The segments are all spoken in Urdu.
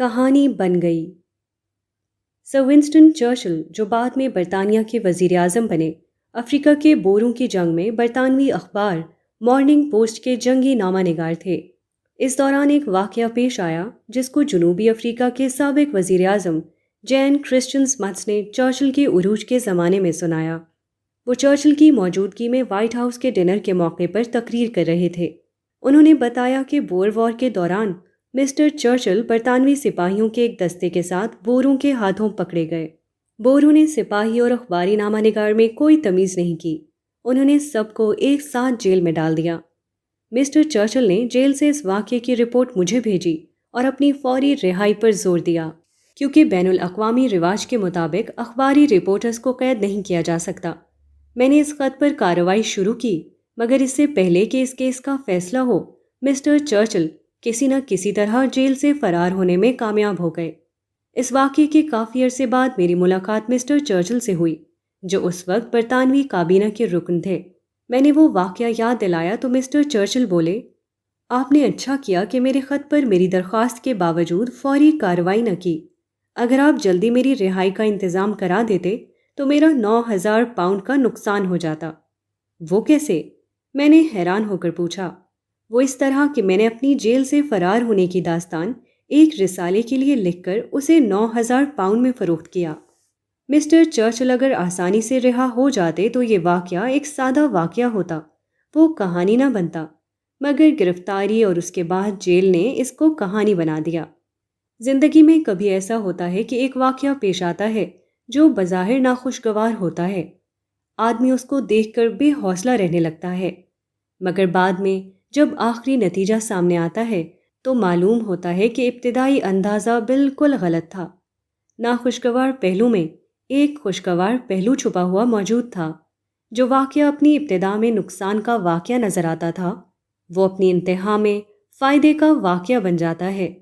کہانی بن گئی۔ سر ونسٹن چرچل، جو بعد میں برطانیہ کے وزیر اعظم بنے، افریقہ کے بوروں کی جنگ میں برطانوی اخبار مارننگ پوسٹ کے جنگی نامہ نگار تھے۔ اس دوران ایک واقعہ پیش آیا جس کو جنوبی افریقہ کے سابق وزیر اعظم جین کرسچن سمتھس نے چرچل کے عروج کے زمانے میں سنایا۔ وہ چرچل کی موجودگی میں وائٹ ہاؤس کے ڈنر کے موقع پر تقریر کر رہے تھے۔ انہوں نے بتایا کہ بور وار کے دوران مسٹر چرچل برطانوی سپاہیوں کے ایک دستے کے ساتھ بوروں کے ہاتھوں پکڑے گئے۔ بوروں نے سپاہی اور اخباری نامہ نگار میں کوئی تمیز نہیں کی۔ انہوں نے سب کو ایک ساتھ جیل میں ڈال دیا۔ مسٹر چرچل نے جیل سے اس واقعے کی رپورٹ مجھے بھیجی اور اپنی فوری رہائی پر زور دیا، کیونکہ بین الاقوامی رواج کے مطابق اخباری رپورٹرز کو قید نہیں کیا جا سکتا۔ میں نے اس خط پر کارروائی شروع کی، مگر اس سے پہلے کہ اس کیس کا فیصلہ ہو، مسٹر چرچل کسی نہ کسی طرح جیل سے فرار ہونے میں کامیاب ہو گئے۔ اس واقعے کے کافی عرصے بعد میری ملاقات مسٹر چرچل سے ہوئی، جو اس وقت برطانوی کابینہ کے رکن تھے۔ میں نے وہ واقعہ یاد دلایا تو مسٹر چرچل بولے، آپ نے اچھا کیا کہ میرے خط پر میری درخواست کے باوجود فوری کارروائی نہ کی۔ اگر آپ جلدی میری رہائی کا انتظام کرا دیتے تو میرا 9,000 پاؤنڈ کا نقصان ہو جاتا۔ وہ کیسے؟ میں نے حیران ہو کر پوچھا۔ وہ اس طرح کہ میں نے اپنی جیل سے فرار ہونے کی داستان ایک رسالے کے لیے لکھ کر اسے 9,000 پاؤنڈ میں فروخت کیا۔ مسٹر چرچل اگر آسانی سے رہا ہو جاتے تو یہ واقعہ ایک سادہ واقعہ ہوتا، وہ کہانی نہ بنتا، مگر گرفتاری اور اس کے بعد جیل نے اس کو کہانی بنا دیا۔ زندگی میں کبھی ایسا ہوتا ہے کہ ایک واقعہ پیش آتا ہے جو بظاہر ناخوشگوار ہوتا ہے۔ آدمی اس کو دیکھ کر بے حوصلہ رہنے لگتا ہے، مگر بعد میں جب آخری نتیجہ سامنے آتا ہے تو معلوم ہوتا ہے کہ ابتدائی اندازہ بالکل غلط تھا۔ ناخوشگوار پہلو میں ایک خوشگوار پہلو چھپا ہوا موجود تھا۔ جو واقعہ اپنی ابتدا میں نقصان کا واقعہ نظر آتا تھا، وہ اپنی انتہا میں فائدے کا واقعہ بن جاتا ہے۔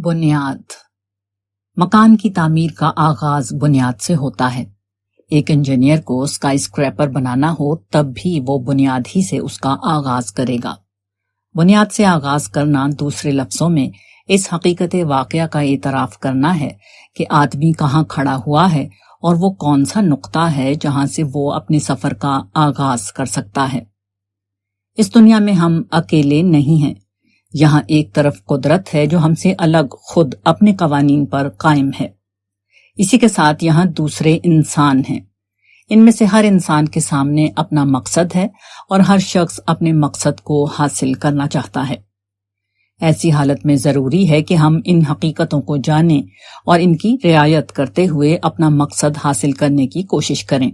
بنیاد۔ مکان کی تعمیر کا آغاز بنیاد سے ہوتا ہے۔ ایک انجینئر کو اسکائی اسکریپر بنانا ہو تب بھی وہ بنیاد ہی سے اس کا آغاز کرے گا۔ بنیاد سے آغاز کرنا دوسرے لفظوں میں اس حقیقت واقعہ کا اعتراف کرنا ہے کہ آدمی کہاں کھڑا ہوا ہے اور وہ کون سا نقطہ ہے جہاں سے وہ اپنے سفر کا آغاز کر سکتا ہے۔ اس دنیا میں ہم اکیلے نہیں ہیں۔ یہاں ایک طرف قدرت ہے جو ہم سے الگ خود اپنے قوانین پر قائم ہے۔ اسی کے ساتھ یہاں دوسرے انسان ہیں۔ ان میں سے ہر انسان کے سامنے اپنا مقصد ہے اور ہر شخص اپنے مقصد کو حاصل کرنا چاہتا ہے۔ ایسی حالت میں ضروری ہے کہ ہم ان حقیقتوں کو جانیں اور ان کی رعایت کرتے ہوئے اپنا مقصد حاصل کرنے کی کوشش کریں۔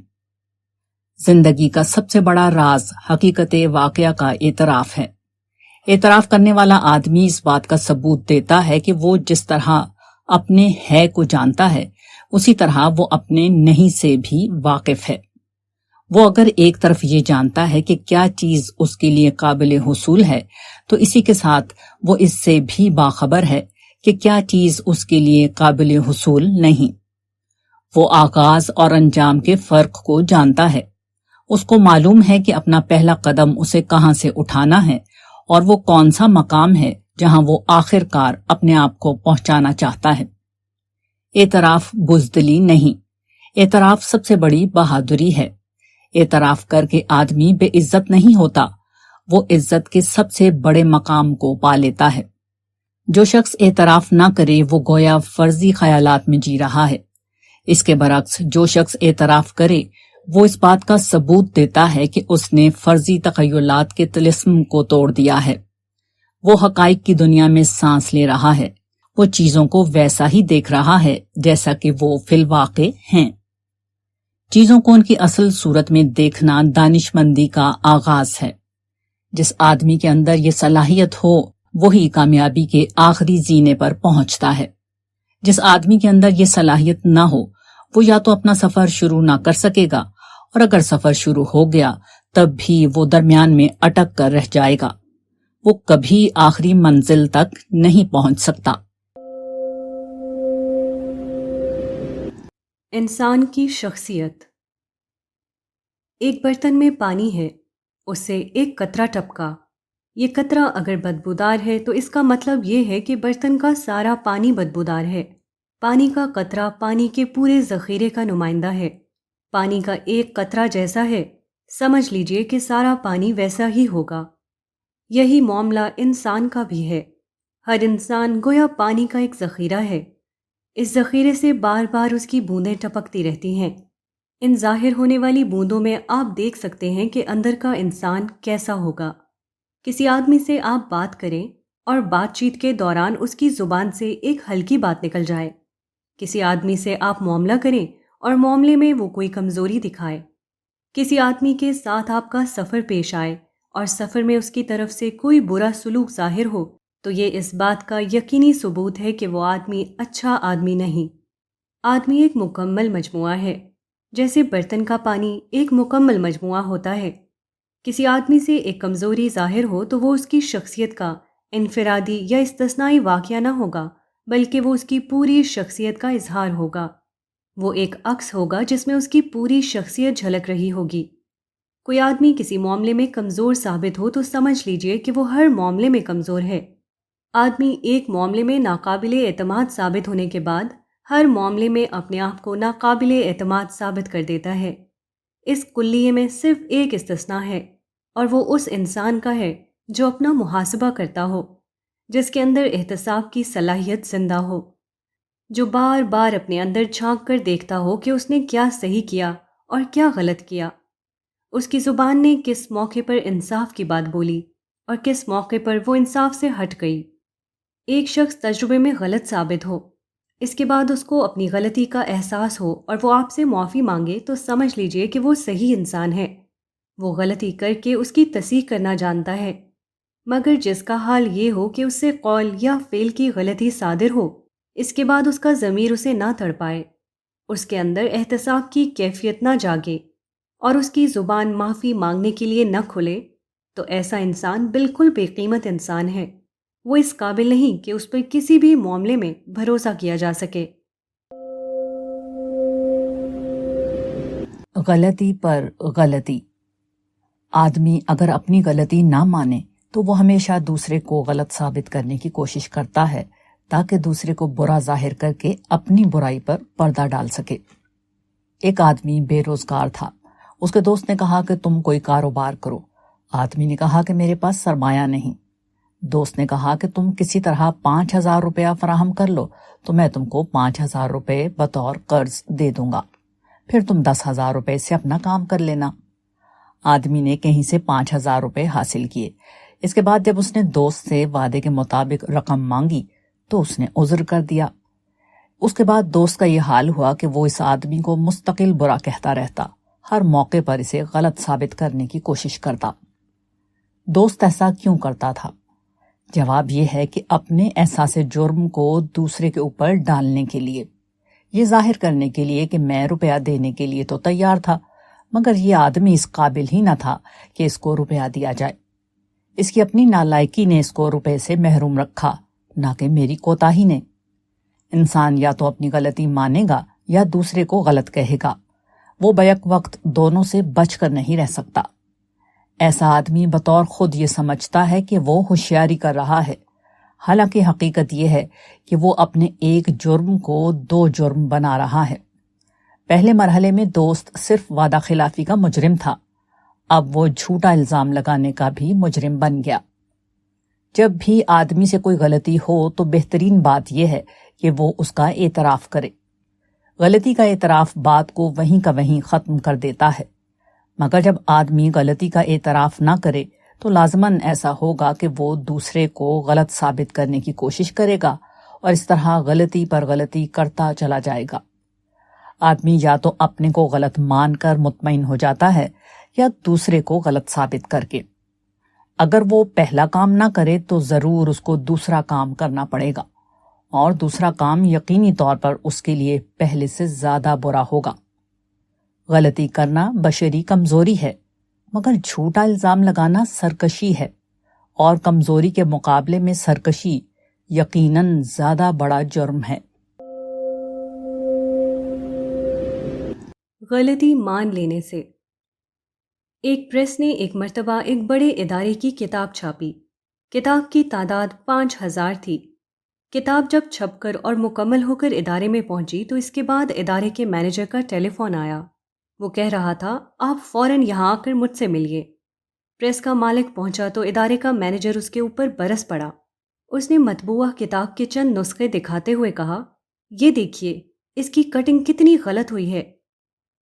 زندگی کا سب سے بڑا راز حقیقت واقعہ کا اعتراف ہے۔ اعتراف کرنے والا آدمی اس بات کا ثبوت دیتا ہے کہ وہ جس طرح اپنے ہے کو جانتا ہے، اسی طرح وہ اپنے نہیں سے بھی واقف ہے۔ وہ اگر ایک طرف یہ جانتا ہے کہ کیا چیز اس کے لیے قابل حصول ہے، تو اسی کے ساتھ وہ اس سے بھی باخبر ہے کہ کیا چیز اس کے لیے قابل حصول نہیں۔ وہ آغاز اور انجام کے فرق کو جانتا ہے۔ اس کو معلوم ہے کہ اپنا پہلا قدم اسے کہاں سے اٹھانا ہے اور وہ کون سا مقام ہے جہاں وہ آخر کار اپنے آپ کو پہنچانا چاہتا ہے۔ اعتراف بزدلی نہیں، اعتراف سب سے بڑی بہادری ہے۔ اعتراف کر کے آدمی بے عزت نہیں ہوتا، وہ عزت کے سب سے بڑے مقام کو پا لیتا ہے۔ جو شخص اعتراف نہ کرے وہ گویا فرضی خیالات میں جی رہا ہے۔ اس کے برعکس جو شخص اعتراف کرے وہ اس بات کا ثبوت دیتا ہے کہ اس نے فرضی تخیلات کے طلسم کو توڑ دیا ہے۔ وہ حقائق کی دنیا میں سانس لے رہا ہے، وہ چیزوں کو ویسا ہی دیکھ رہا ہے جیسا کہ وہ فی الواقع ہیں۔ چیزوں کو ان کی اصل صورت میں دیکھنا دانش مندی کا آغاز ہے۔ جس آدمی کے اندر یہ صلاحیت ہو وہی کامیابی کے آخری زینے پر پہنچتا ہے۔ جس آدمی کے اندر یہ صلاحیت نہ ہو وہ یا تو اپنا سفر شروع نہ کر سکے گا، اور اگر سفر شروع ہو گیا تب بھی وہ درمیان میں اٹک کر رہ جائے گا۔ وہ کبھی آخری منزل تک نہیں پہنچ سکتا۔ انسان کی شخصیت۔ ایک برتن میں پانی ہے، اس سے ایک قطرہ ٹپکا، یہ قطرہ اگر بدبودار ہے تو اس کا مطلب یہ ہے کہ برتن کا سارا پانی بدبودار ہے۔ پانی کا قطرہ پانی کے پورے ذخیرے کا نمائندہ ہے۔ پانی کا ایک قطرہ جیسا ہے، سمجھ لیجئے کہ سارا پانی ویسا ہی ہوگا۔ یہی معاملہ انسان کا بھی ہے۔ ہر انسان گویا پانی کا ایک ذخیرہ ہے۔ اس ذخیرے سے بار بار اس کی بوندیں ٹپکتی رہتی ہیں۔ ان ظاہر ہونے والی بوندوں میں آپ دیکھ سکتے ہیں کہ اندر کا انسان کیسا ہوگا۔ کسی آدمی سے آپ بات کریں اور بات چیت کے دوران اس کی زبان سے ایک ہلکی بات نکل جائے۔ کسی آدمی سے آپ معاملہ کریں اور معاملے میں وہ کوئی کمزوری دکھائے۔ کسی آدمی کے ساتھ آپ کا سفر پیش آئے اور سفر میں اس کی طرف سے کوئی برا سلوک ظاہر ہو، تو یہ اس بات کا یقینی ثبوت ہے کہ وہ آدمی اچھا آدمی نہیں۔ آدمی ایک مکمل مجموعہ ہے، جیسے برتن کا پانی ایک مکمل مجموعہ ہوتا ہے۔ کسی آدمی سے ایک کمزوری ظاہر ہو تو وہ اس کی شخصیت کا انفرادی یا استثنائی واقعہ نہ ہوگا، بلکہ وہ اس کی پوری شخصیت کا اظہار ہوگا۔ وہ ایک عکس ہوگا جس میں اس کی پوری شخصیت جھلک رہی ہوگی۔ کوئی آدمی کسی معاملے میں کمزور ثابت ہو تو سمجھ لیجئے کہ وہ ہر معاملے میں کمزور ہے۔ آدمی ایک معاملے میں ناقابل اعتماد ثابت ہونے کے بعد ہر معاملے میں اپنے آپ کو ناقابل اعتماد ثابت کر دیتا ہے۔ اس کلیے میں صرف ایک استثناء ہے، اور وہ اس انسان کا ہے جو اپنا محاسبہ کرتا ہو، جس کے اندر احتساب کی صلاحیت زندہ ہو، جو بار بار اپنے اندر جھانک کر دیکھتا ہو کہ اس نے کیا صحیح کیا اور کیا غلط کیا۔ اس کی زبان نے کس موقع پر انصاف کی بات بولی اور کس موقع پر وہ انصاف سے ہٹ گئی۔ ایک شخص تجربے میں غلط ثابت ہو، اس کے بعد اس کو اپنی غلطی کا احساس ہو اور وہ آپ سے معافی مانگے تو سمجھ لیجئے کہ وہ صحیح انسان ہے۔ وہ غلطی کر کے اس کی تصحیح کرنا جانتا ہے۔ مگر جس کا حال یہ ہو کہ اس سے قول یا فعل کی غلطی صادر ہو، اس کے بعد اس کا ضمیر اسے نہ تڑپائے، اس کے اندر احتساب کی کیفیت نہ جاگے اور اس کی زبان معافی مانگنے کے لیے نہ کھلے، تو ایسا انسان بالکل بے قیمت انسان ہے۔ وہ اس قابل نہیں کہ اس پر کسی بھی معاملے میں بھروسہ کیا جا سکے۔ غلطی پر غلطی۔ آدمی اگر اپنی غلطی نہ مانے تو وہ ہمیشہ دوسرے کو غلط ثابت کرنے کی کوشش کرتا ہے تاکہ دوسرے کو برا ظاہر کر کے اپنی برائی پر پردہ ڈال سکے۔ ایک آدمی بے روزگار تھا۔ اس کے دوست نے کہا کہ تم کوئی کاروبار کرو۔ آدمی نے کہا کہ میرے پاس سرمایہ نہیں۔ دوست نے کہا کہ تم کسی طرح 5,000 روپیہ فراہم کر لو تو میں تم کو 5,000 روپے بطور قرض دے دوں گا، پھر تم 10,000 روپے سے اپنا کام کر لینا۔ آدمی نے کہیں سے 5,000 روپے حاصل کیے۔ اس کے بعد جب اس نے دوست سے وعدے کے مطابق رقم مانگی تو اس نے عذر کر دیا۔ اس کے بعد دوست کا یہ حال ہوا کہ وہ اس آدمی کو مستقل برا کہتا رہتا، ہر موقع پر اسے غلط ثابت کرنے کی کوشش کرتا۔ دوست ایسا کیوں کرتا تھا؟ جواب یہ ہے کہ اپنے احساس جرم کو دوسرے کے اوپر ڈالنے کے لیے، یہ ظاہر کرنے کے لیے کہ میں روپیہ دینے کے لیے تو تیار تھا، مگر یہ آدمی اس قابل ہی نہ تھا کہ اس کو روپیہ دیا جائے۔ اس کی اپنی نالائکی نے اس کو روپے سے محروم رکھا، نہ کہ میری کوتاہی نے۔ انسان یا تو اپنی غلطی مانے گا یا دوسرے کو غلط کہے گا، وہ بیک وقت دونوں سے بچ کر نہیں رہ سکتا۔ ایسا آدمی بطور خود یہ سمجھتا ہے کہ وہ ہوشیاری کر رہا ہے، حالانکہ حقیقت یہ ہے کہ وہ اپنے ایک جرم کو 2 جرم بنا رہا ہے۔ پہلے مرحلے میں دوست صرف وعدہ خلافی کا مجرم تھا، اب وہ جھوٹا الزام لگانے کا بھی مجرم بن گیا۔ جب بھی آدمی سے کوئی غلطی ہو تو بہترین بات یہ ہے کہ وہ اس کا اعتراف کرے۔ غلطی کا اعتراف بات کو وہیں کا وہیں ختم کر دیتا ہے، مگر جب آدمی غلطی کا اعتراف نہ کرے تو لازماً ایسا ہوگا کہ وہ دوسرے کو غلط ثابت کرنے کی کوشش کرے گا اور اس طرح غلطی پر غلطی کرتا چلا جائے گا۔ آدمی یا تو اپنے کو غلط مان کر مطمئن ہو جاتا ہے یا دوسرے کو غلط ثابت کر کے۔ اگر وہ پہلا کام نہ کرے تو ضرور اس کو دوسرا کام کرنا پڑے گا، اور دوسرا کام یقینی طور پر اس کے لیے پہلے سے زیادہ برا ہوگا۔ غلطی کرنا بشری کمزوری ہے، مگر جھوٹا الزام لگانا سرکشی ہے، اور کمزوری کے مقابلے میں سرکشی یقیناً زیادہ بڑا جرم ہے۔ غلطی مان لینے سے۔ ایک پریس نے ایک مرتبہ ایک بڑے ادارے کی کتاب چھاپی کتاب کی تعداد 5000 تھی۔ کتاب جب چھپ کر اور مکمل ہو کر ادارے میں پہنچی تو اس کے بعد ادارے کے مینیجر کا ٹیلی فون آیا۔ وہ کہہ رہا تھا، آپ فوراً یہاں آ کر مجھ سے ملیے۔ پریس کا مالک پہنچا تو ادارے کا مینیجر اس کے اوپر برس پڑا۔ اس نے مطبوعہ کتاب کے چند نسخے دکھاتے ہوئے کہا، یہ دیکھیے، اس کی کٹنگ کتنی غلط ہوئی ہے۔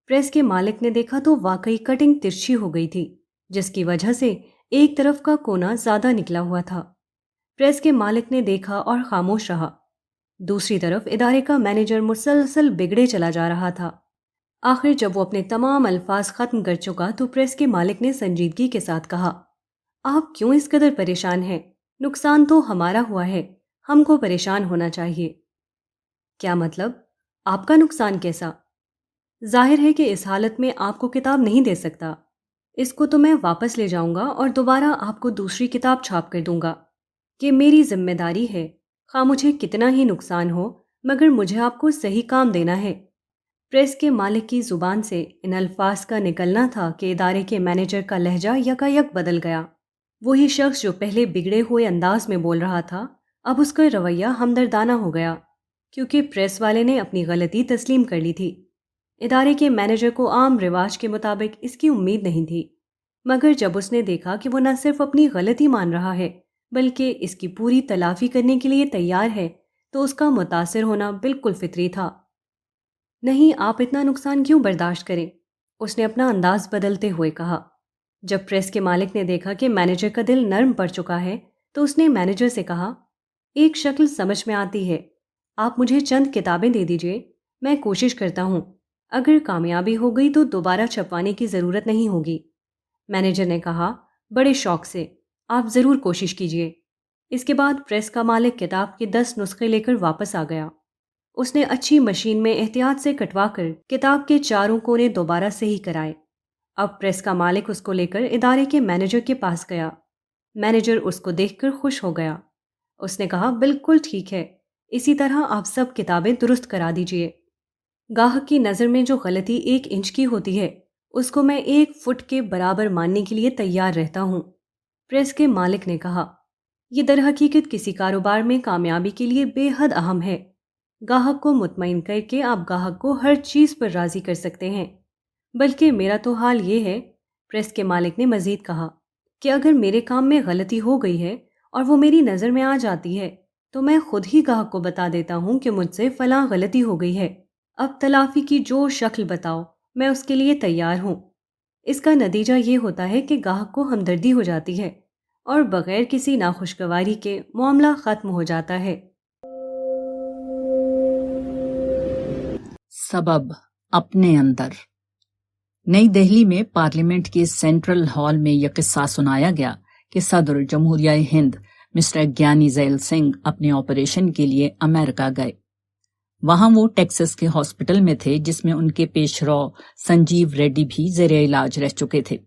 پریس کے مالک نے دیکھا تو واقعی کٹنگ ترچھی ہو گئی تھی، جس کی وجہ سے ایک طرف کا کونا زیادہ نکلا ہوا تھا۔ پریس کے مالک نے دیکھا اور خاموش رہا۔ دوسری طرف ادارے کا مینیجر مسلسل بگڑے چلا جا رہا تھا۔ آخر جب وہ اپنے تمام الفاظ ختم کر چکا تو پریس کے مالک نے سنجیدگی کے ساتھ کہا، آپ کیوں اس قدر پریشان ہیں؟ نقصان تو ہمارا ہوا ہے، ہم کو پریشان ہونا چاہیے۔ کیا مطلب؟ آپ کا نقصان کیسا؟ ظاہر ہے کہ اس حالت میں آپ کو کتاب نہیں دے سکتا۔ اس کو تو میں واپس لے جاؤں گا اور دوبارہ آپ کو دوسری کتاب چھاپ کر دوں گا۔ کہ میری ذمہ داری ہے، خواہ مجھے کتنا ہی نقصان ہو، مگر مجھے آپ کو صحیح کام دینا ہے۔ پریس کے مالک کی زبان سے ان الفاظ کا نکلنا تھا کہ ادارے کے مینیجر کا لہجہ یکایک بدل گیا۔ وہی شخص جو پہلے بگڑے ہوئے انداز میں بول رہا تھا، اب اس کا رویہ ہمدردانہ ہو گیا، کیونکہ پریس والے نے اپنی غلطی تسلیم کر لی تھی۔ ادارے کے مینیجر کو عام رواج کے مطابق اس کی امید نہیں تھی، مگر جب اس نے دیکھا کہ وہ نہ صرف اپنی غلطی مان رہا ہے بلکہ اس کی پوری تلافی کرنے کے لیے تیار ہے تو اس کا متاثر ہونا بالکل فطری تھا۔ نہیں، آپ اتنا نقصان کیوں برداشت کریں؟ اس نے اپنا انداز بدلتے ہوئے کہا۔ جب پریس کے مالک نے دیکھا کہ مینیجر کا دل نرم پڑ چکا ہے تو اس نے مینیجر سے کہا، ایک شکل سمجھ میں آتی ہے، آپ مجھے چند کتابیں دے دیجئے، میں کوشش کرتا ہوں، اگر کامیابی ہو گئی تو دوبارہ چھپوانے کی ضرورت نہیں ہوگی۔ مینیجر نے کہا، بڑے شوق سے، آپ ضرور کوشش کیجئے۔ اس کے بعد پریس کا مالک کتاب کے 10 نسخے لے کر واپس آ گیا۔ اس نے اچھی مشین میں احتیاط سے کٹوا کر کتاب کے چاروں کونے دوبارہ صحیح کرائے۔ اب پریس کا مالک اس کو لے کر ادارے کے مینیجر کے پاس گیا۔ مینیجر اس کو دیکھ کر خوش ہو گیا۔ اس نے کہا، بالکل ٹھیک ہے، اسی طرح آپ سب کتابیں درست کرا دیجئے۔ گاہک کی نظر میں جو غلطی 1 انچ کی ہوتی ہے، اس کو میں 1 فٹ کے برابر ماننے کے لیے تیار رہتا ہوں۔ پریس کے مالک نے کہا، یہ در حقیقت کسی کاروبار میں کامیابی کے لیے بے حد اہم ہے۔ گاہک کو مطمئن کر کے آپ گاہک کو ہر چیز پر راضی کر سکتے ہیں۔ بلکہ میرا تو حال یہ ہے، پریس کے مالک نے مزید کہا، کہ اگر میرے کام میں غلطی ہو گئی ہے اور وہ میری نظر میں آ جاتی ہے تو میں خود ہی گاہک کو بتا دیتا ہوں کہ مجھ سے فلاں غلطی ہو گئی ہے، اب تلافی کی جو شکل بتاؤ، میں اس کے لیے تیار ہوں۔ اس کا نتیجہ یہ ہوتا ہے کہ گاہک کو ہمدردی ہو جاتی ہے اور بغیر کسی ناخوشگواری کے معاملہ ختم ہو جاتا ہے۔ سبب اپنے اندر۔ نئی دہلی میں پارلیمنٹ کے سینٹرل ہال میں یہ قصہ سنایا گیا کہ صدر جمہوریہ ہند مسٹر گیانی زیل سنگھ اپنے آپریشن کے لیے امریکہ گئے۔ وہاں وہ ٹیکساس کے ہاسپٹل میں تھے جس میں ان کے پیش رو سنجیو ریڈی بھی زیر علاج رہ چکے تھے۔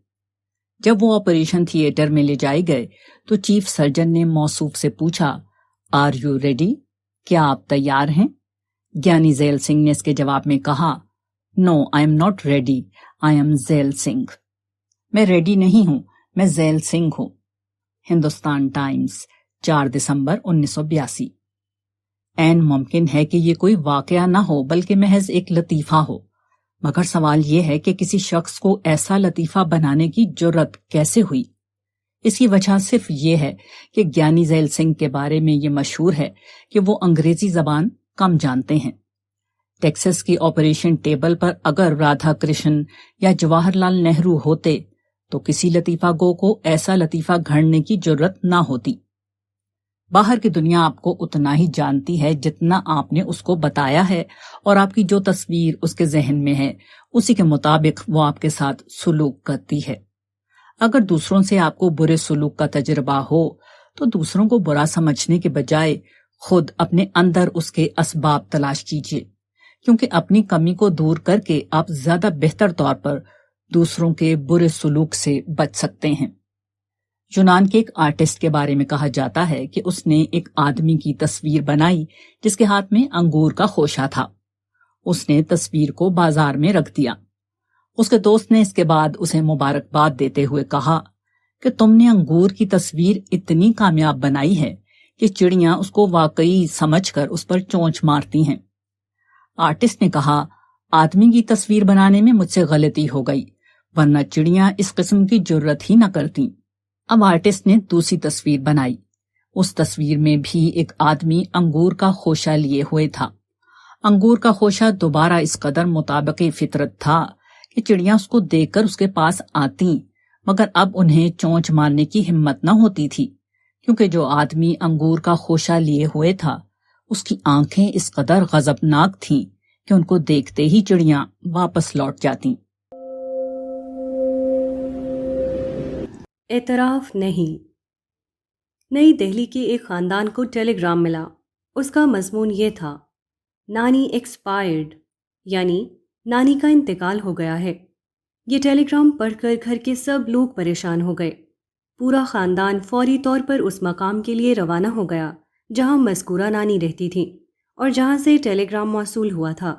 جب وہ آپریشن تھیٹر میں لے جائے گئے تو چیف سرجن نے موصوف سے پوچھا، آر یو ریڈی؟ کیا آپ تیار ہیں؟ گیانی زیل سنگھ نے اس کے جواب میں کہا، no I am not ready, I am Zail Singh. میں ریڈی نہیں ہوں، میں زیل سنگھ ہوں۔ ہندوستان ٹائمز، 4 دسمبر 1982۔ عین ممکن ہے کہ یہ کوئی واقعہ نہ ہو بلکہ محض ایک لطیفہ ہو، مگر سوال یہ ہے کہ کسی شخص کو ایسا لطیفہ بنانے کی جرت کیسے ہوئی؟ اس کی وجہ صرف یہ ہے کہ گیانی زیل سنگھ کے بارے میں یہ مشہور ہے کہ وہ انگریزی زبان کم جانتے ہیں۔ ٹیکساس کی آپریشن ٹیبل پر اگر رادھا کرشن یا جواہر لال نہرو ہوتے تو کسی لطیفہ گو کو ایسا لطیفہ گھڑنے کی جرت نہ ہوتی۔ باہر کی دنیا آپ کو اتنا ہی جانتی ہے جتنا آپ نے اس کو بتایا ہے، اور آپ کی جو تصویر اس کے ذہن میں ہے اسی کے مطابق وہ آپ کے ساتھ سلوک کرتی ہے۔ اگر دوسروں سے آپ کو برے سلوک کا تجربہ ہو تو دوسروں کو برا سمجھنے کے بجائے خود اپنے اندر اس کے اسباب تلاش کیجیے، کیونکہ اپنی کمی کو دور کر کے آپ زیادہ بہتر طور پر دوسروں کے برے سلوک سے بچ سکتے ہیں۔ یونان کے ایک آرٹسٹ کے بارے میں کہا جاتا ہے کہ اس نے ایک آدمی کی تصویر بنائی جس کے ہاتھ میں انگور کا خوشہ تھا۔ اس نے تصویر کو بازار میں رکھ دیا۔ اس کے دوست نے اس کے بعد اسے مبارکباد دیتے ہوئے کہا کہ تم نے انگور کی تصویر اتنی کامیاب بنائی ہے کہ چڑیاں اس کو واقعی سمجھ کر اس پر چونچ مارتی ہیں۔ آرٹسٹ نے کہا، آدمی کی تصویر بنانے میں مجھ سے غلطی ہو گئی، ورنہ چڑیاں اس قسم کی جرت ہی نہ کرتیں۔ اب آرٹسٹ نے دوسری تصویر بنائی۔ اس تصویر میں بھی ایک آدمی انگور کا خوشہ لیے ہوئے تھا۔ انگور کا خوشہ دوبارہ اس قدر مطابق فطرت تھا کہ چڑیاں اس کو دیکھ کر اس کے پاس آتیں، مگر اب انہیں چونچ مارنے کی ہمت نہ ہوتی تھی، کیونکہ جو آدمی انگور کا خوشہ لیے ہوئے تھا اس کی آنکھیں اس قدر غضبناک تھیں کہ ان کو دیکھتے ہی چڑیاں واپس لوٹ جاتیں۔ اعتراف نہیں۔ نئی دہلی کے ایک خاندان کو ٹیلی گرام ملا۔ اس کا مضمون یہ تھا، نانی ایکسپائرڈ، یعنی نانی کا انتقال ہو گیا ہے۔ یہ ٹیلی گرام پڑھ کر گھر کے سب لوگ پریشان ہو گئے۔ پورا خاندان فوری طور پر اس مقام کے لیے روانہ ہو گیا جہاں مذکورہ نانی رہتی تھی اور جہاں سے ٹیلی گرام موصول ہوا تھا۔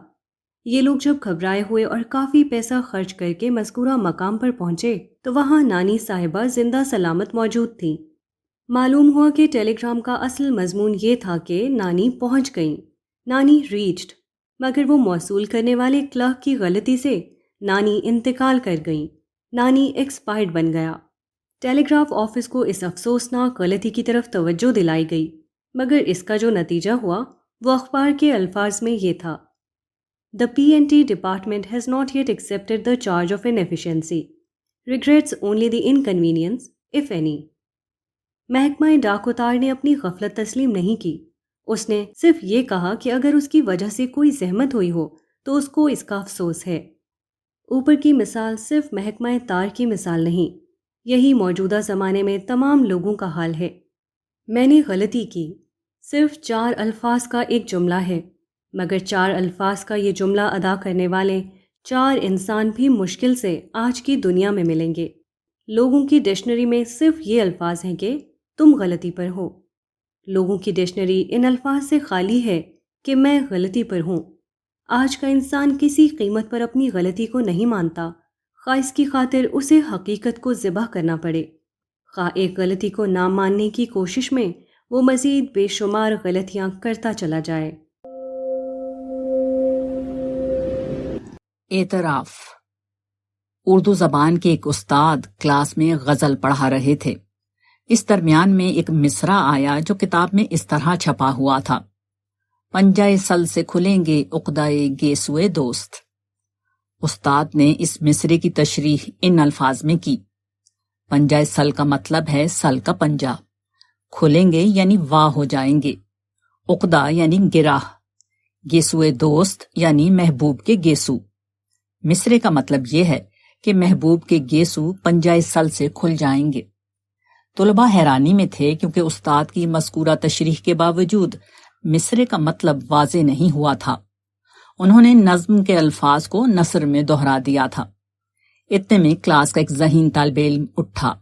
یہ لوگ جب گھبرائے ہوئے اور کافی پیسہ خرچ کر کے مذکورہ مقام پر پہنچے تو وہاں نانی صاحبہ زندہ سلامت موجود تھیں۔ معلوم ہوا کہ ٹیلی گرام کا اصل مضمون یہ تھا کہ نانی پہنچ گئیں، نانی ریچڈ، مگر وہ موصول کرنے والے کلرک کی غلطی سے نانی انتقال کر گئیں، نانی ایکسپائرڈ بن گیا۔ ٹیلی گراف آفس کو اس افسوسناک غلطی کی طرف توجہ دلائی گئی، مگر اس کا جو نتیجہ ہوا وہ اخبار کے الفاظ میں یہ تھا، The P&T department has not yet accepted the charge of inefficiency. Regrets only the inconvenience, if any. محکمہ ڈاک اتار نے اپنی غفلت تسلیم نہیں کی۔ اس نے صرف یہ کہا کہ اگر اس کی وجہ سے کوئی زحمت ہوئی ہو تو اس کو اس کا افسوس ہے۔ اوپر کی مثال صرف محکمہ تار کی مثال نہیں، یہی موجودہ زمانے میں تمام لوگوں کا حال ہے۔ میں نے غلطی کی، صرف 4 الفاظ کا ایک جملہ ہے، مگر 4 الفاظ کا یہ جملہ ادا کرنے والے 4 انسان بھی مشکل سے آج کی دنیا میں ملیں گے۔ لوگوں کی ڈکشنری میں صرف یہ الفاظ ہیں کہ تم غلطی پر ہو۔ لوگوں کی ڈکشنری ان الفاظ سے خالی ہے کہ میں غلطی پر ہوں۔ آج کا انسان کسی قیمت پر اپنی غلطی کو نہیں مانتا، خواہ اس کی خاطر اسے حقیقت کو ذبح کرنا پڑے، خواہ ایک غلطی کو نہ ماننے کی کوشش میں وہ مزید بے شمار غلطیاں کرتا چلا جائے۔ اعتراف۔ اردو زبان کے ایک استاد کلاس میں غزل پڑھا رہے تھے۔ اس درمیان میں ایک مصرع آیا جو کتاب میں اس طرح چھپا ہوا تھا، پنجائے سل سے کھلیں گے عقدائے گیسوئے دوست۔ استاد نے اس مصرے کی تشریح ان الفاظ میں کی، پنجائے سل کا مطلب ہے سل کا پنجہ، کھلیں گے یعنی واہ ہو جائیں گے، عقدہ یعنی گرہ، گیسوئے دوست یعنی محبوب کے گیسو۔ مصرے کا مطلب یہ ہے کہ محبوب کے گیسو پنجائے سل سے کھل جائیں گے۔ طلبہ حیرانی میں تھے کیونکہ استاد کی مذکورہ تشریح کے باوجود مصرے کا مطلب واضح نہیں ہوا تھا۔ انہوں نے نظم کے الفاظ کو نثر میں دہرا دیا تھا۔ اتنے میں کلاس کا ایک ذہین طالب علم اٹھا۔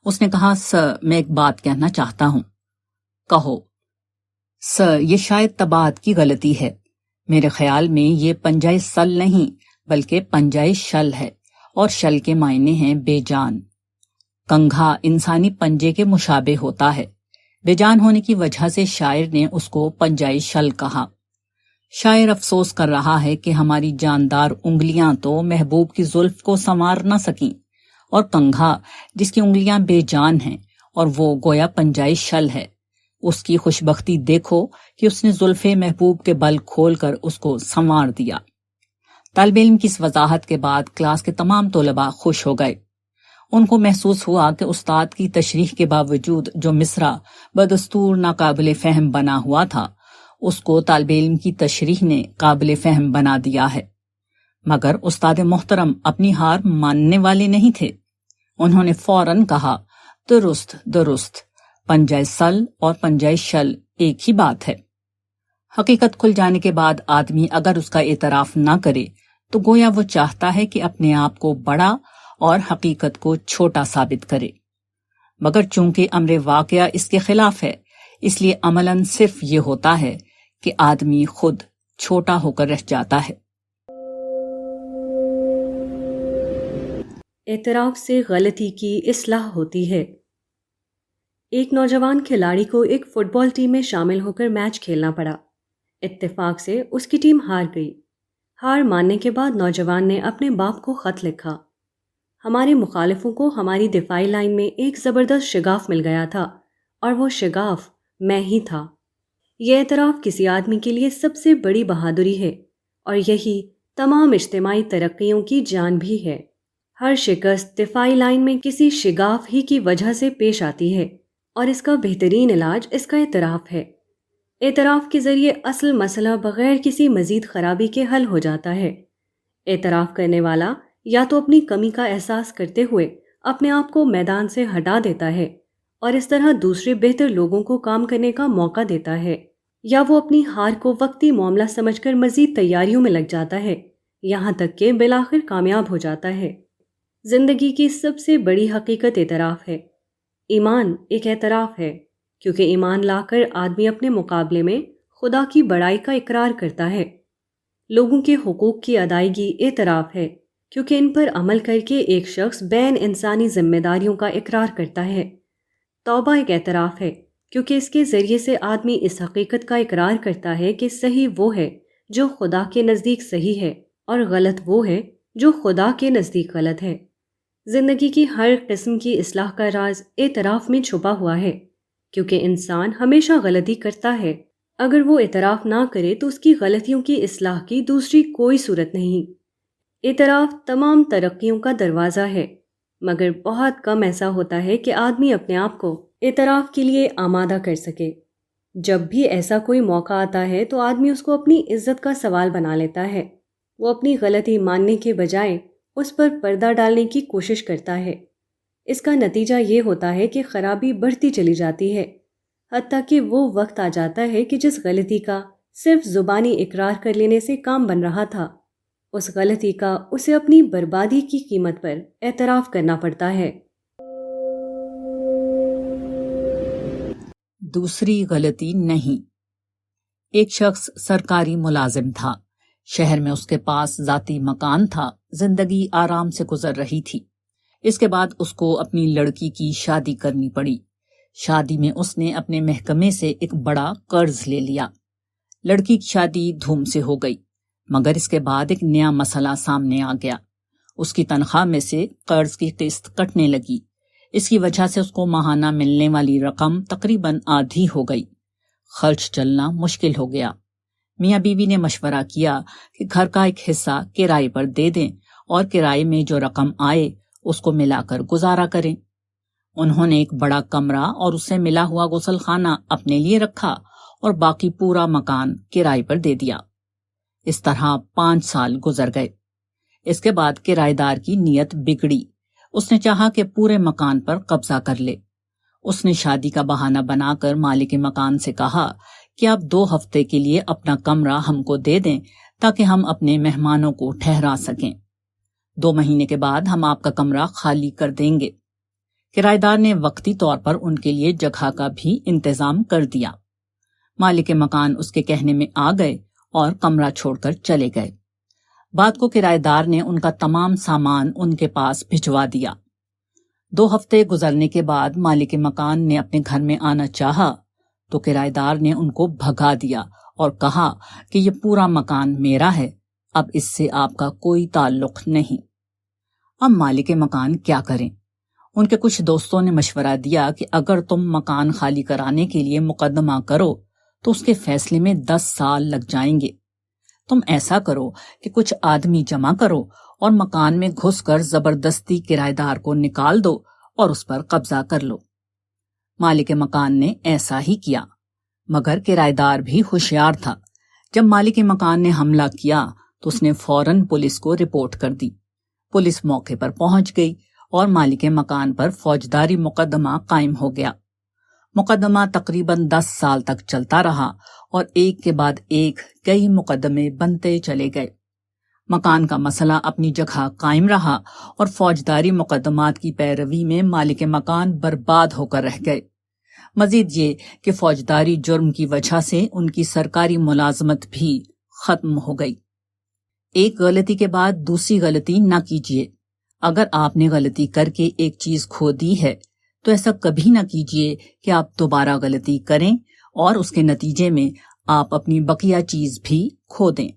اس نے کہا، سر میں ایک بات کہنا چاہتا ہوں۔ کہو۔ سر یہ شاید طباعت کی غلطی ہے، میرے خیال میں یہ پنجائے سل نہیں بلکہ پنجائے شل ہے، اور شل کے معنی ہیں بے جان۔ کنگھا انسانی پنجے کے مشابہ ہوتا ہے، بے جان ہونے کی وجہ سے شاعر نے اس کو پنجائے شل کہا۔ شاعر افسوس کر رہا ہے کہ ہماری جاندار انگلیاں تو محبوب کی زلف کو سنوار نہ سکیں، اور کنگھا جس کی انگلیاں بے جان ہیں اور وہ گویا پنجائے شل ہے، اس کی خوشبختی دیکھو کہ اس نے زلف محبوب کے بل کھول کر اس کو سنوار دیا۔ طالب علم کی اس وضاحت کے بعد کلاس کے تمام طلباء خوش ہو گئے۔ ان کو محسوس ہوا کہ استاد کی تشریح کے باوجود جو مصرع بدستور ناقابل فہم بنا ہوا تھا، اس کو طالب علم کی تشریح نے قابل فہم بنا دیا ہے۔ مگر استاد محترم اپنی ہار ماننے والے نہیں تھے۔ انہوں نے فوراً کہا، درست درست، پنجائے سل اور پنجائے شل ایک ہی بات ہے۔ حقیقت کھل جانے کے بعد آدمی اگر اس کا اعتراف نہ کرے تو گویا وہ چاہتا ہے کہ اپنے آپ کو بڑا اور حقیقت کو چھوٹا ثابت کرے، مگر چونکہ امر واقعہ اس کے خلاف ہے، اس لیے عملاً صرف یہ ہوتا ہے کہ آدمی خود چھوٹا ہو کر رہ جاتا ہے۔ اعتراف سے غلطی کی اصلاح ہوتی ہے۔ ایک نوجوان کھلاڑی کو ایک فٹ بال ٹیم میں شامل ہو کر میچ کھیلنا پڑا۔ اتفاق سے اس کی ٹیم ہار گئی۔ ہار ماننے کے بعد نوجوان نے اپنے باپ کو خط لکھا: ہمارے مخالفوں کو ہماری دفاعی لائن میں ایک زبردست شگاف مل گیا تھا اور وہ شگاف میں ہی تھا۔ یہ اعتراف کسی آدمی کے لیے سب سے بڑی بہادری ہے، اور یہی تمام اجتماعی ترقیوں کی جان بھی ہے۔ ہر شکست دفاعی لائن میں کسی شگاف ہی کی وجہ سے پیش آتی ہے، اور اس کا بہترین علاج اس کا اعتراف ہے۔ اعتراف کے ذریعے اصل مسئلہ بغیر کسی مزید خرابی کے حل ہو جاتا ہے۔ اعتراف کرنے والا یا تو اپنی کمی کا احساس کرتے ہوئے اپنے آپ کو میدان سے ہٹا دیتا ہے اور اس طرح دوسرے بہتر لوگوں کو کام کرنے کا موقع دیتا ہے، یا وہ اپنی ہار کو وقتی معاملہ سمجھ کر مزید تیاریوں میں لگ جاتا ہے، یہاں تک کہ بالآخر کامیاب ہو جاتا ہے۔ زندگی کی سب سے بڑی حقیقت اعتراف ہے۔ ایمان ایک اعتراف ہے، کیونکہ ایمان لا کر آدمی اپنے مقابلے میں خدا کی بڑائی کا اقرار کرتا ہے۔ لوگوں کے حقوق کی ادائیگی اعتراف ہے، کیونکہ ان پر عمل کر کے ایک شخص بین انسانی ذمہ داریوں کا اقرار کرتا ہے۔ توبہ ایک اعتراف ہے، کیونکہ اس کے ذریعے سے آدمی اس حقیقت کا اقرار کرتا ہے کہ صحیح وہ ہے جو خدا کے نزدیک صحیح ہے، اور غلط وہ ہے جو خدا کے نزدیک غلط ہے۔ زندگی کی ہر قسم کی اصلاح کا راز اعتراف میں چھپا ہوا ہے، کیونکہ انسان ہمیشہ غلطی کرتا ہے۔ اگر وہ اعتراف نہ کرے تو اس کی غلطیوں کی اصلاح کی دوسری کوئی صورت نہیں۔ اعتراف تمام ترقیوں کا دروازہ ہے، مگر بہت کم ایسا ہوتا ہے کہ آدمی اپنے آپ کو اعتراف کے لیے آمادہ کر سکے۔ جب بھی ایسا کوئی موقع آتا ہے تو آدمی اس کو اپنی عزت کا سوال بنا لیتا ہے۔ وہ اپنی غلطی ماننے کے بجائے اس پر پردہ ڈالنے کی کوشش کرتا ہے۔ اس کا نتیجہ یہ ہوتا ہے کہ خرابی بڑھتی چلی جاتی ہے، حتیٰ کہ وہ وقت آ جاتا ہے کہ جس غلطی کا صرف زبانی اقرار کر لینے سے کام بن رہا تھا، اس غلطی کا اسے اپنی بربادی کی قیمت پر اعتراف کرنا پڑتا ہے۔ دوسری غلطی نہیں۔ ایک شخص سرکاری ملازم تھا، شہر میں اس کے پاس ذاتی مکان تھا، زندگی آرام سے گزر رہی تھی۔ اس کے بعد اس کو اپنی لڑکی کی شادی کرنی پڑی۔ شادی میں اس نے اپنے محکمے سے ایک بڑا قرض لے لیا۔ لڑکی کی شادی دھوم سے ہو گئی، مگر اس کے بعد ایک نیا مسئلہ سامنے آ گیا۔ اس کی تنخواہ میں سے قرض کی قسط کٹنے لگی۔ اس کی وجہ سے اس کو ماہانہ ملنے والی رقم تقریباً آدھی ہو گئی۔ خرچ چلنا مشکل ہو گیا۔ میاں بیوی نے مشورہ کیا کہ گھر کا ایک حصہ کرائے پر دے دیں اور کرائے میں جو رقم آئے اس کو ملا کر گزارا کریں۔ انہوں نے ایک بڑا کمرہ اور اس سے ملا ہوا غسل خانہ اپنے لیے رکھا اور باقی پورا مکان کرائے پر دے دیا۔ اس طرح 5 سال گزر گئے۔ اس کے بعد کرایہ دار کی نیت بگڑی۔ اس نے چاہا کہ پورے مکان پر قبضہ کر لے۔ اس نے شادی کا بہانہ بنا کر مالک مکان سے کہا کہ آپ 2 ہفتے کے لیے اپنا کمرہ ہم کو دے دیں تاکہ ہم اپنے مہمانوں کو ٹھہرا سکیں۔ 2 مہینے کے بعد ہم آپ کا کمرہ خالی کر دیں گے۔ کرایہ دار نے وقتی طور پر ان کے لیے جگہ کا بھی انتظام کر دیا۔ مالک مکان اس کے کہنے میں آ گئے اور کمرہ چھوڑ کر چلے گئے۔ بعد کو کرایہ دار نے ان کا تمام سامان ان کے پاس بھجوا دیا۔ 2 ہفتے گزرنے کے بعد مالک مکان نے اپنے گھر میں آنا چاہا تو کرایہ دار نے ان کو بھگا دیا اور کہا کہ یہ پورا مکان میرا ہے، اب اس سے آپ کا کوئی تعلق نہیں۔ اب مالک مکان کیا کریں؟ ان کے کچھ دوستوں نے مشورہ دیا کہ اگر تم مکان خالی کرانے کے لیے مقدمہ کرو تو اس کے فیصلے میں 10 سال لگ جائیں گے۔ تم ایسا کرو کہ کچھ آدمی جمع کرو اور مکان میں گھس کر زبردستی کرایہ دار کو نکال دو اور اس پر قبضہ کر لو۔ مالک مکان نے ایسا ہی کیا، مگر کرایہ دار بھی ہوشیار تھا۔ جب مالک مکان نے حملہ کیا تو اس نے فوراً پولیس کو رپورٹ کر دی۔ پولیس موقع پر پہنچ گئی اور مالک مکان پر فوجداری مقدمہ قائم ہو گیا۔ مقدمہ تقریباً 10 سال تک چلتا رہا اور ایک کے بعد ایک کئی مقدمے بنتے چلے گئے۔ مکان کا مسئلہ اپنی جگہ قائم رہا اور فوجداری مقدمات کی پیروی میں مالک مکان برباد ہو کر رہ گئے۔ مزید یہ کہ فوجداری جرم کی وجہ سے ان کی سرکاری ملازمت بھی ختم ہو گئی۔ ایک غلطی کے بعد دوسری غلطی نہ کیجیے۔ اگر آپ نے غلطی کر کے ایک چیز کھو دی ہے تو ایسا کبھی نہ کیجیے کہ آپ دوبارہ غلطی کریں اور اس کے نتیجے میں آپ اپنی بقیہ چیز بھی کھو دیں۔